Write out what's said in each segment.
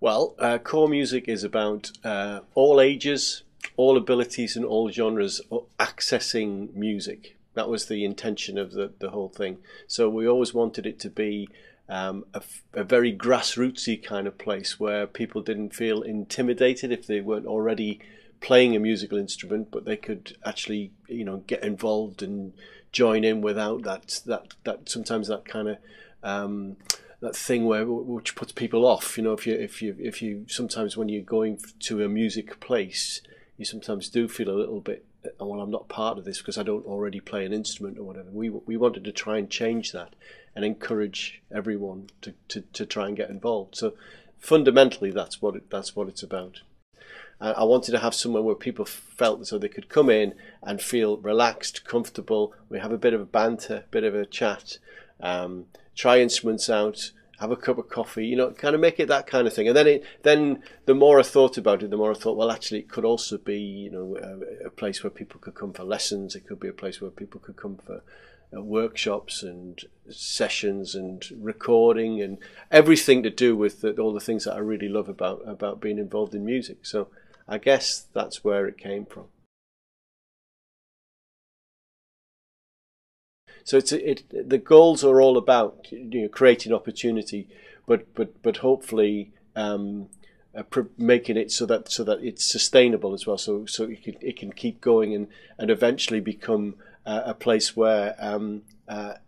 Well, core music is about all ages, all abilities and all genres accessing music. That was the intention of the whole thing. So we always wanted it to be a very grassrootsy kind of place where people didn't feel intimidated if they weren't already playing a musical instrument, but they could actually, get involved and join in without that sometimes that kind of that thing which puts people off. If you sometimes when you're going to a music place, you sometimes do feel a little bit, well, I'm not part of this because I don't already play an instrument or whatever. We wanted to try and change that and encourage everyone to try and get involved. So fundamentally, that's what it's about. I wanted to have somewhere where people felt so they could come in and feel relaxed, comfortable. We have a bit of a banter, a bit of a chat, try instruments out, have a cup of coffee, kind of make it that kind of thing. And then the more I thought about it, the more I thought, well, actually, it could also be, a place where people could come for lessons. It could be a place where people could come for workshops and sessions and recording and everything to do with all the things that I really love about being involved in music. So I guess that's where it came from. So the goals are all about creating opportunity, but hopefully making it so that it's sustainable as well. So it can keep going and eventually become a place where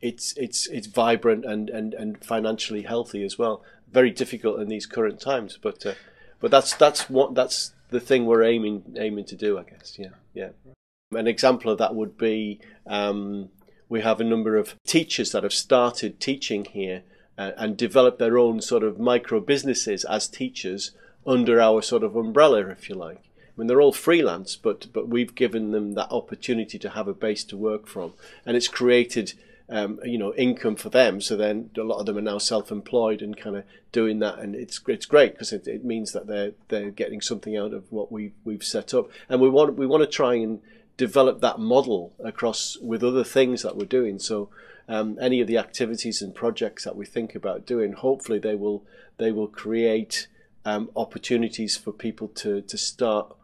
it's vibrant and financially healthy as well. Very difficult in these current times, but that's the thing we're aiming to do, I guess. Yeah. An example of that would be we have a number of teachers that have started teaching here and developed their own sort of micro businesses as teachers under our sort of umbrella, if you like. I mean, they're all freelance, but we've given them that opportunity to have a base to work from, and it's created income for them. So then a lot of them are now self-employed and kind of doing that, and it's great because it means that they're getting something out of what we've set up, and we want to try and develop that model across with other things that we're doing. So any of the activities and projects that we think about doing, hopefully they will create opportunities for people to start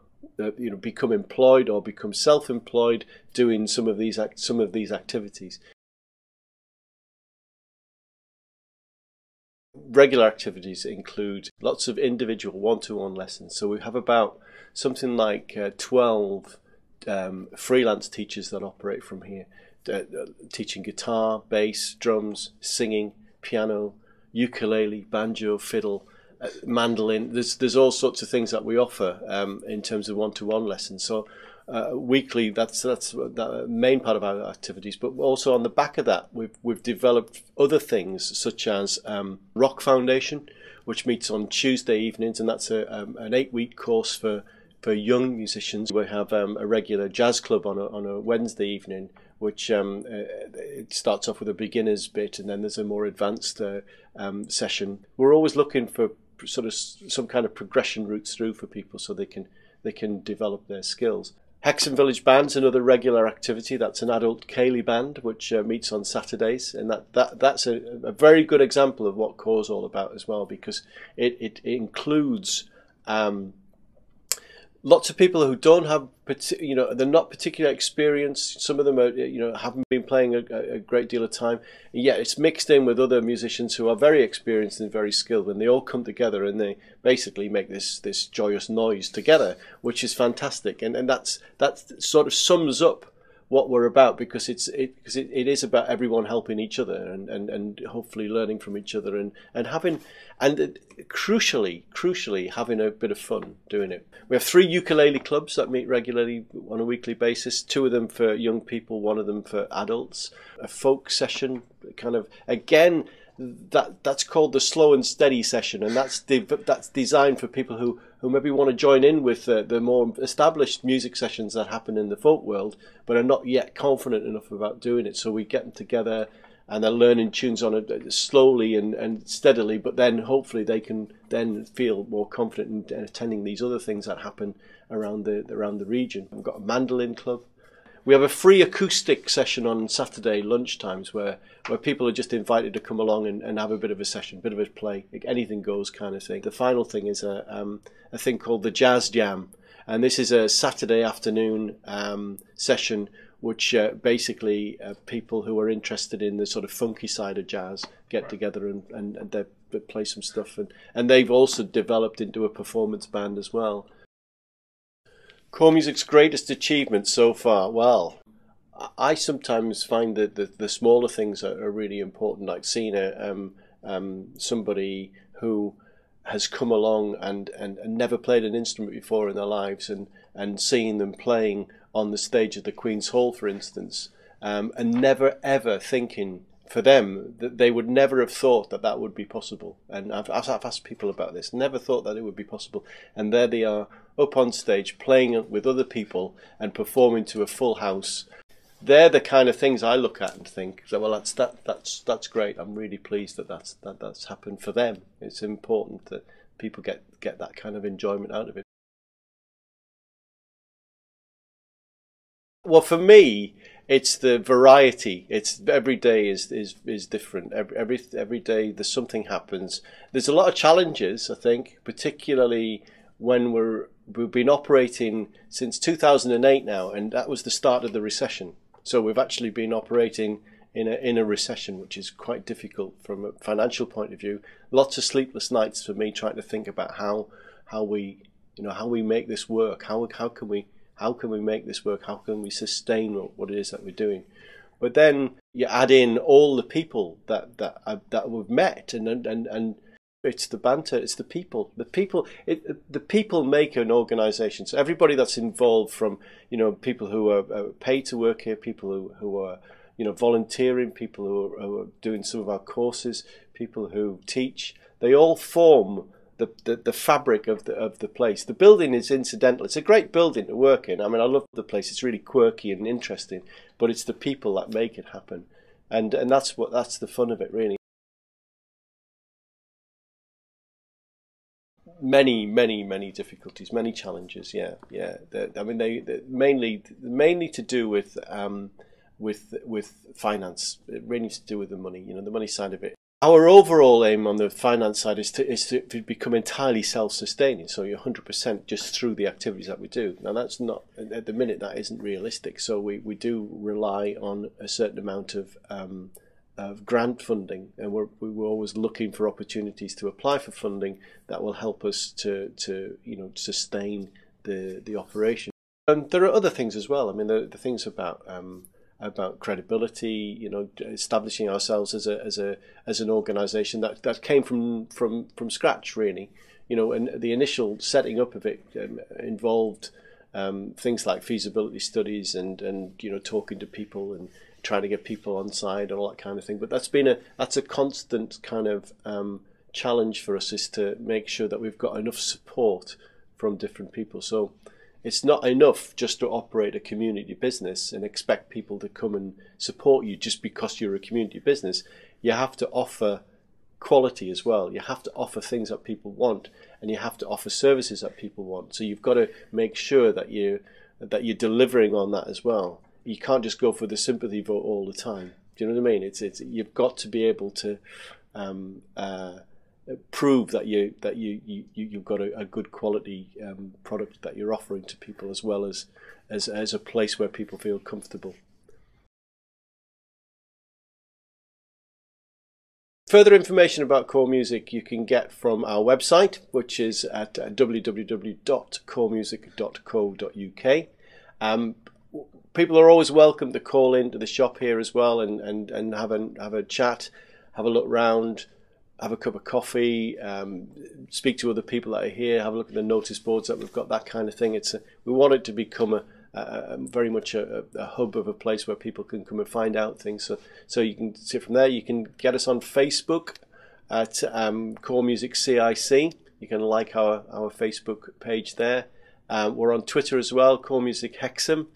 become employed or become self-employed doing some of these activities. Regular activities include lots of individual one-to-one lessons. So we have about something like 12 freelance teachers that operate from here, teaching guitar, bass, drums, singing, piano, ukulele, banjo, fiddle, mandolin. There's all sorts of things that we offer in terms of one-to-one lessons. So weekly, that's the main part of our activities. But also on the back of that, we've developed other things such as Rock Foundation, which meets on Tuesday evenings, and that's an 8-week course for young musicians. We have a regular jazz club on a Wednesday evening, which it starts off with a beginner's bit, and then there's a more advanced session. We're always looking for sort of some kind of progression routes through for people so they can develop their skills. Hexham Village Band's another regular activity. That's an adult ceilidh band which meets on Saturdays, and that's a very good example of what Core's all about as well, because it includes lots of people who don't have, they're not particularly experienced. Some of them are, haven't been playing a great deal of time. And yet it's mixed in with other musicians who are very experienced and very skilled, and they all come together and they basically make this joyous noise together, which is fantastic. And that sort of sums up what we're about, because it is about everyone helping each other and hopefully learning from each other and having, and crucially having a bit of fun doing it. We have 3 ukulele clubs that meet regularly on a weekly basis, 2 of them for young people, 1 of them for adults. A folk session, kind of, again, that's called the slow and steady session, and that's designed for people who maybe want to join in with the more established music sessions that happen in the folk world, but are not yet confident enough about doing it. So we get them together, and they're learning tunes on it slowly and steadily, but then hopefully they can then feel more confident in attending these other things that happen around the region. We've got a mandolin club. We have a free acoustic session on Saturday lunchtimes where people are just invited to come along and have a bit of a session, a bit of a play, anything goes kind of thing. The final thing is a thing called the Jazz Jam, and this is a Saturday afternoon session which basically people who are interested in the sort of funky side of jazz get together and they play some stuff, and they've also developed into a performance band as well. Core Music's greatest achievement so far? Well, I sometimes find that the smaller things are really important, like seeing somebody who has come along and never played an instrument before in their lives, and seeing them playing on the stage of the Queen's Hall, for instance, and never ever thinking for them that they would never have thought that that would be possible. And I've asked people about this, never thought that it would be possible, and there they are up on stage playing with other people and performing to a full house. They're the kind of things I look at and think, well, that's great. I'm really pleased that that's happened for them. It's important that people get that kind of enjoyment out of it. Well, for me, it's the variety. It's every day is different. Every day there's something happens. There's a lot of challenges, I think, particularly when we've been operating since 2008 now, and that was the start of the recession. So we've actually been operating in a recession, which is quite difficult from a financial point of view. Lots of sleepless nights for me trying to think about how we make this work. How can we make this work? How can we sustain what it is that we're doing? But then you add in all the people that we've met, and it's the banter, it's the people. The people make an organisation. So everybody that's involved, from people who are paid to work here, people who are volunteering, people who are doing some of our courses, people who teach, they all form the fabric of the place. The building is incidental. It's a great building to work in. I mean, I love the place. It's really quirky and interesting, but it's the people that make it happen, and that's the fun of it, really. Many difficulties, many challenges. Yeah. I mean, they mainly to do with finance. It really needs to do with the money. The money side of it. Our overall aim on the finance side is to become entirely self-sustaining. So you're 100% just through the activities that we do. Now that's not, at the minute, that isn't realistic. So we do rely on a certain amount of grant funding, and we're always looking for opportunities to apply for funding that will help us to sustain the operation. And there are other things as well. I mean, the things about credibility, establishing ourselves as an organisation that came from scratch, really, and the initial setting up of it involved things like feasibility studies and talking to people and trying to get people on side and all that kind of thing. But that's a constant kind of challenge for us, is to make sure that we've got enough support from different people. So it's not enough just to operate a community business and expect people to come and support you just because you're a community business. You have to offer quality as well. You have to offer things that people want, and you have to offer services that people want. So you've got to make sure that you're delivering on that as well. You can't just go for the sympathy vote all the time. Do you know what I mean? You've got to be able to prove that you've got a good quality product that you're offering to people, as well as a place where people feel comfortable. Further information about Core Music you can get from our website, which is at www.coremusic.co.uk. People are always welcome to call into the shop here as well and have a chat, have a look round, have a cup of coffee, speak to other people that are here, have a look at the notice boards that we've got, that kind of thing. We want it to become very much a hub of a place where people can come and find out things. So you can see from there. You can get us on Facebook at Core Music CIC. You can like our Facebook page there. We're on Twitter as well, Core Music Hexham.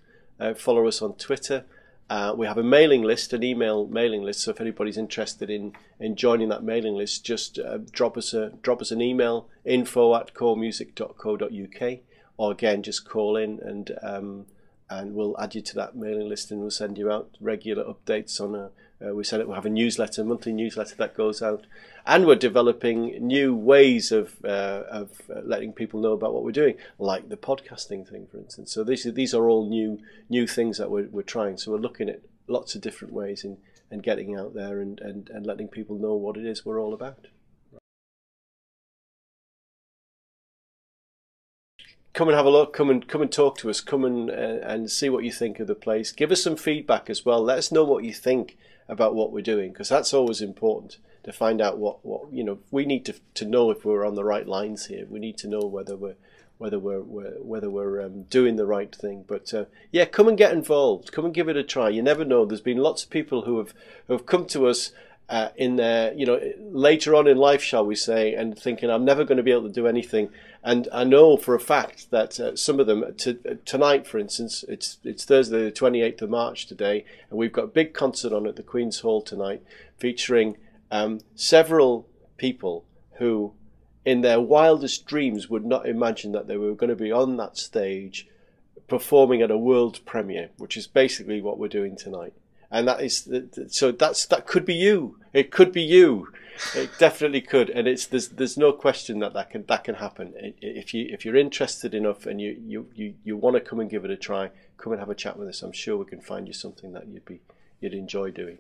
Follow us on Twitter. We have a mailing list, an email mailing list. So if anybody's interested in joining that mailing list, just drop us an email, info@coremusic.co.uk, or again just call in and we'll add you to that mailing list, and we'll send you out regular updates on we said it will have a newsletter, monthly newsletter that goes out, and we're developing new ways of letting people know about what we're doing, like the podcasting thing, for instance. So these are all new things that we're trying. So we're looking at lots of different ways and getting out there and letting people know what it is we're all about. Come and have a look. Come and talk to us. Come and see what you think of the place. Give us some feedback as well. Let us know what you think about what we're doing, because that's always important to find out what we need to know if we're on the right lines here. We need to know whether we're doing the right thing. But yeah, come and get involved. Come and give it a try. You never know. There's been lots of people who have come to us in their, later on in life, shall we say, and thinking, I'm never going to be able to do anything. And I know for a fact that some of them, tonight, for instance, it's Thursday the 28th of March today, and we've got a big concert on at the Queen's Hall tonight, featuring several people who, in their wildest dreams, would not imagine that they were going to be on that stage performing at a world premiere, which is basically what we're doing tonight. And that could be you. It could be you. It definitely could. And there's no question that can happen. If you're interested enough and you want to come and give it a try, come and have a chat with us. I'm sure we can find you something that you'd enjoy doing.